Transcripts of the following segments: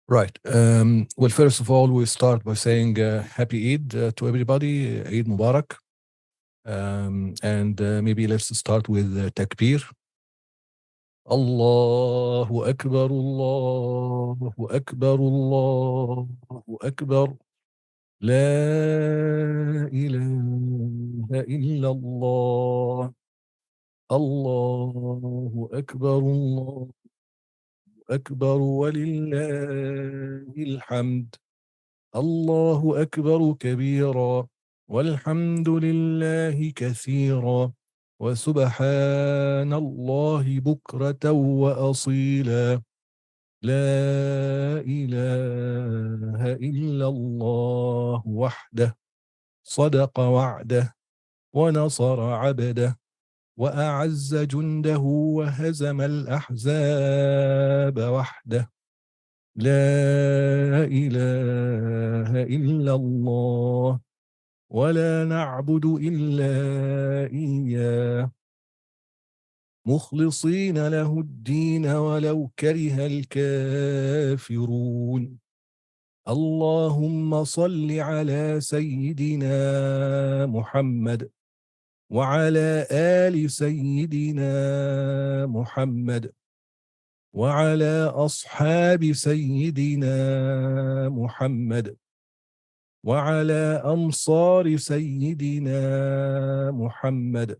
Right. Well, first of all, we start by saying Happy Eid to everybody. Eid Mubarak. And maybe let's start with Takbir. Allahu Akbar, Allahu Akbar, Allahu Akbar. La ilaha illallah. Allahu Akbar, Allahu Akbar, walillahil hamd. الله أكبر كبيرا والحمد لله كثيرا وسبحان الله بكرة وأصيلا لا إله إلا الله وحده صدق وعده ونصر عبده وأعز جنده وهزم الأحزاب وحده لا إله إلا الله ولا نعبد إلا إياه مخلصين له الدين ولو كره الكافرون اللهم صل على سيدنا محمد وعلى آل سيدنا محمد وعلى أصحاب سيدنا محمد وعلى أنصار سيدنا محمد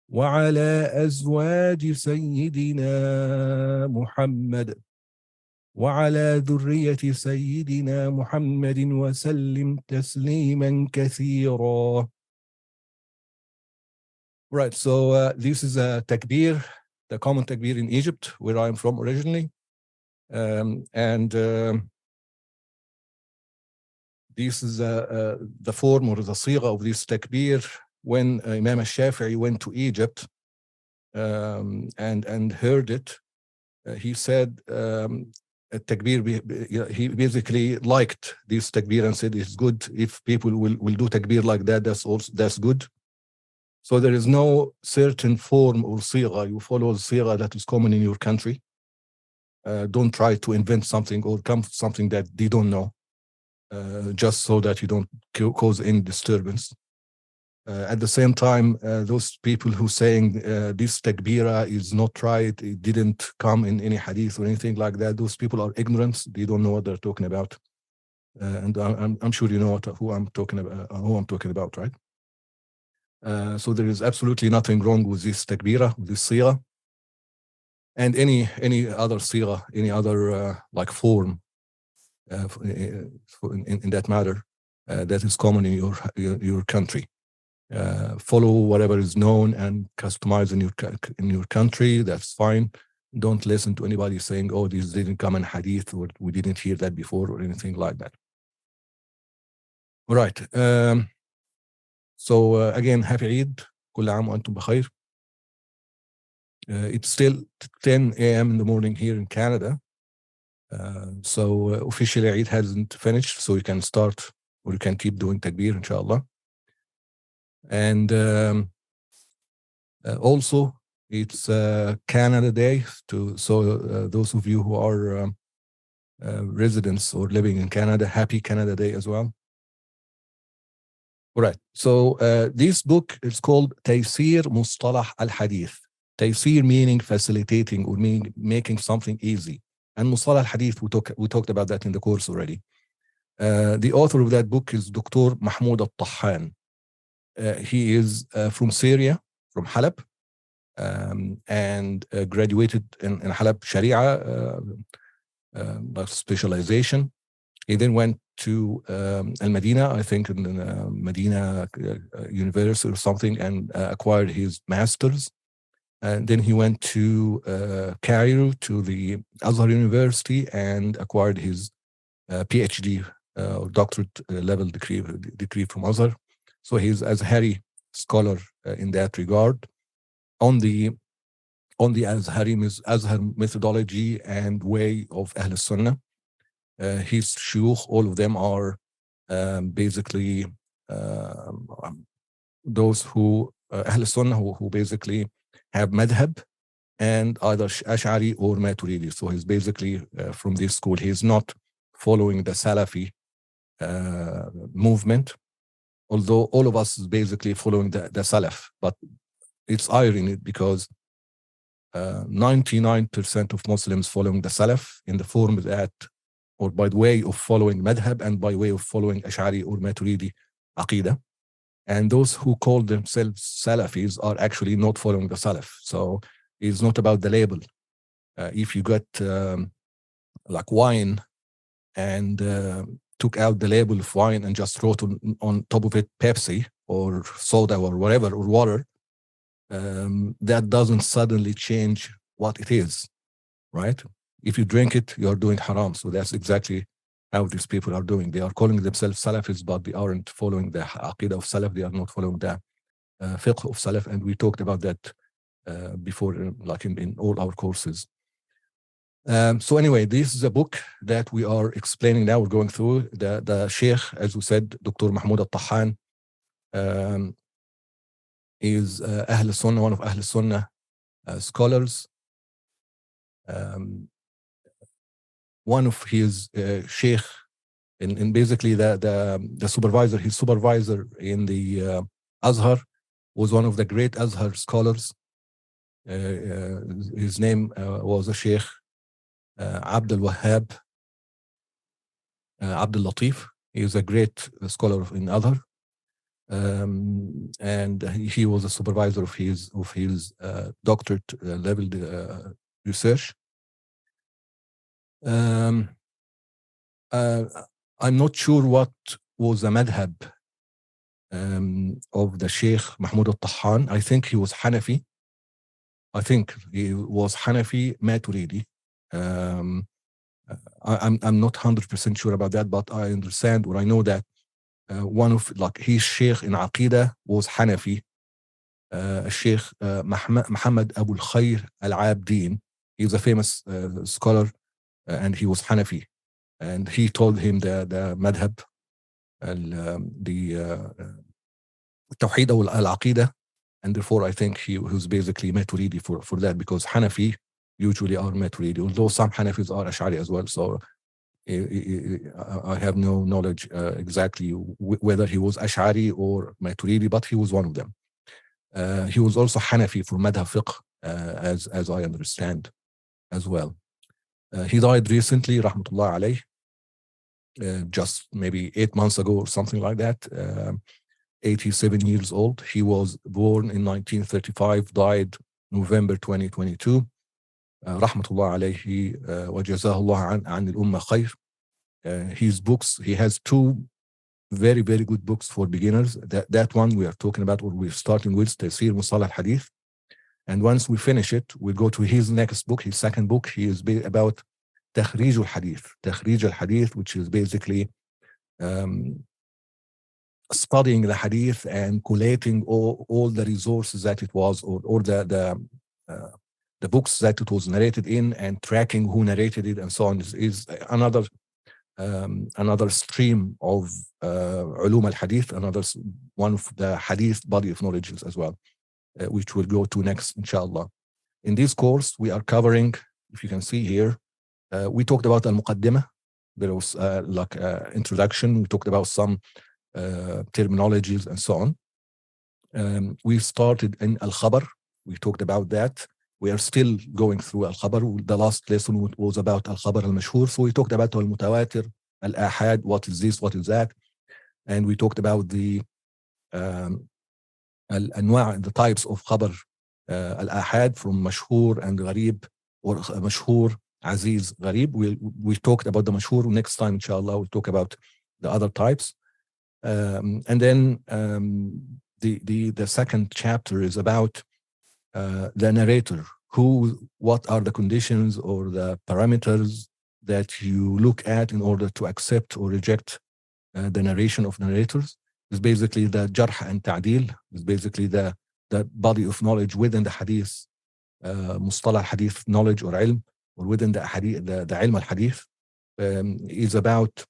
وعلى أزواج سيدنا محمد وعلى ذرية سيدنا محمد وسلم تسليما كثيرا. Right, so this is a takbir, the common takbir in Egypt, where I'm from originally. This is the form or the sigha of this takbir when Imam al-Shafi'i went to Egypt and heard it. He said takbir, he basically liked this takbir and said it's good if people will do takbir like that, that's good. So there is no certain form or sigha. You follow the sigha that is common in your country. Don't try to invent something or come to something that they don't know, just so that you don't cause any disturbance. At the same time, those people who saying this takbira is not right, it didn't come in any hadith or anything like that, those people are ignorant. They don't know what they're talking about. And I'm sure you know who I'm talking about, right? So there is absolutely nothing wrong with this takbira, with this sigha, and any other sigha, any other like form in that matter that is common in your country. Follow whatever is known and customize in your country. That's fine. Don't listen to anybody saying, "Oh, this didn't come in hadith," or "We didn't hear that before," or anything like that. All right. So again, happy Eid. كل عام وأنتم بخير. It's still 10 a.m. in the morning here in Canada. So officially Eid hasn't finished, so you can start or you can keep doing takbir, inshallah. And also it's Canada Day, so those of you who are residents or living in Canada, happy Canada Day as well. All right, so this book is called Taysir Mustalah al-Hadith. Taysir meaning facilitating or meaning making something easy. And Mustalah al-Hadith, we talked about that in the course already. The author of that book is Dr. Mahmoud al-Tahan. He is from Syria, from Halab, and graduated in Halab Sharia specialization. He then went to Al-Madina, I think in Medina University or something, and acquired his master's. And then he went to Cairo to the al-Azhari University and acquired his PhD or doctorate level degree from Azhar. So he's an Azhari scholar in that regard on the Azhar methodology and way of Ahl Sunnah. His shuyukh, all of them are basically those who Ahl Sunnah who basically have madhab and either Ash'ari or Maturidi. So he's basically from this school. He's not following the Salafi movement, although all of us is basically following the Salaf. But it's irony because 99% of Muslims following the Salaf in the form that, or by the way of following madhab and by way of following Ash'ari or Maturidi aqidah. And those who call themselves Salafis are actually not following the Salaf. So it's not about the label. If you got like wine and took out the label of wine and just wrote on top of it Pepsi or soda or whatever, or water, that doesn't suddenly change what it is, right? If you drink it, you're doing haram. So that's exactly how these people are doing. They are calling themselves Salafis, but they aren't following the aqidah of Salaf. They are not following the fiqh of Salaf. And we talked about that before, like in all our courses. So anyway, this is a book that we are explaining now. We're going through the Sheikh, as we said, Dr. Mahmoud al-Tahan, is Ahl Sunnah, one of Ahl Sunnah scholars. One of his Sheikh, in basically the supervisor, his supervisor in the Azhar was one of the great Azhar scholars. His name was a Sheikh Abdul Wahhab Abdul Latif. He is a great scholar in Azhar. And he was a supervisor of his doctorate level research. I'm not sure what was the madhab of the Sheikh Mahmoud al-Tahan. I think he was Hanafi. Maturidi. I'm not 100% sure about that, but I understand, or I know that one of like his Sheikh in Aqidah was Hanafi, Sheikh Muhammad Abu al-Khair al-Abdin. He was a famous scholar, and he was Hanafi. And he told him the madhab, the Tawheed al-Aqidah, and therefore I think he was basically Maturidi for that, because Hanafi usually are Maturidi, although some Hanafis are Ash'ari as well. So I have no knowledge exactly whether he was Ash'ari or Maturidi, but he was one of them. He was also Hanafi for madhab fiqh, as I understand as well. He died recently, rahmatullah alayh, just maybe 8 months ago or something like that. 87 years old. He was born in 1935, died November 2022. Rahmatullah alayhi wa jazahullah an al-ummah khair. His books, he has 2 very, very good books for beginners. That one we are talking about, or we're starting with, Tafsir Mustalah al-Hadith. And once we finish it, we go to his next book, his second book. He is about Takhrij al-Hadith, which is basically studying the Hadith and collating all the resources that it was, or the books that it was narrated in, and tracking who narrated it and so on. Is another stream of ulum al-Hadith, another one of the Hadith body of knowledge as well, which we'll go to next, inshallah. In this course, we are covering, if you can see here, we talked about al-Muqaddimah. There was like introduction. We talked about some terminologies and so on. We started in al-Khabar. We talked about that. We are still going through al-Khabar. The last lesson was about al-Khabar al-Mashhur. So we talked about al-Mutawatir, al-Ahad, what is this, what is that. And we talked about the al-Anwa', the types of Khabar al-Ahad, from Mashhur and Gharib, or Mashhur, Aziz, Gharib. We talked about the Mashhur. Next time, inshallah, we'll talk about the other types. And then the second chapter is about the narrator. What are the conditions or the parameters that you look at in order to accept or reject the narration of narrators? It's basically the jarh and ta'dil. It's basically the body of knowledge within the hadith, mustalah hadith knowledge or ilm, or within the hadith, the ilm al-hadith, is about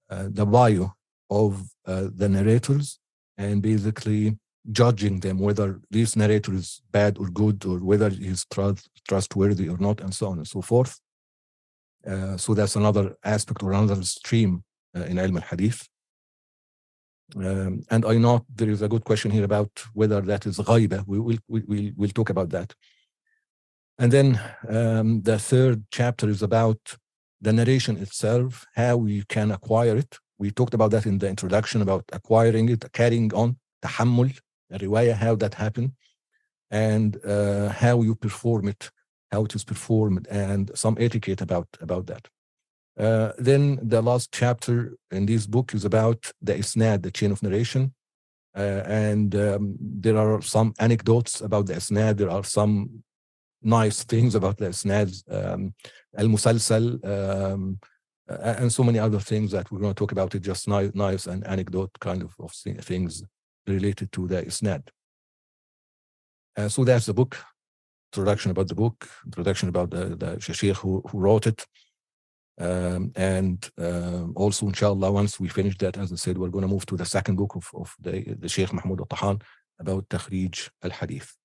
the bio of the narrators, and basically judging them, whether this narrator is bad or good, or whether he's trustworthy or not, and so on and so forth. So that's another aspect or another stream in ilm al-hadith. And I know there is a good question here about whether that is ghaiba. We'll talk about that. And then the third chapter is about the narration itself, how you can acquire it. We talked about that in the introduction, about acquiring it, carrying on, tahammul, riwayah, how that happened, and how you perform it, how it is performed, and some etiquette about that. Then the last chapter in this book is about the isnad, the chain of narration. And there are some anecdotes about the isnad. There are some nice things about the isnads, al-musalsal, and so many other things that we're going to talk about. It just nice and anecdote kind of things related to the isnad. So that's the book. Introduction about the book, introduction about the sheikh who wrote it. And also, inshallah, once we finish that, as I said, we're going to move to the second book of the Sheikh Mahmoud al-Tahan about Takhrij al-Hadith.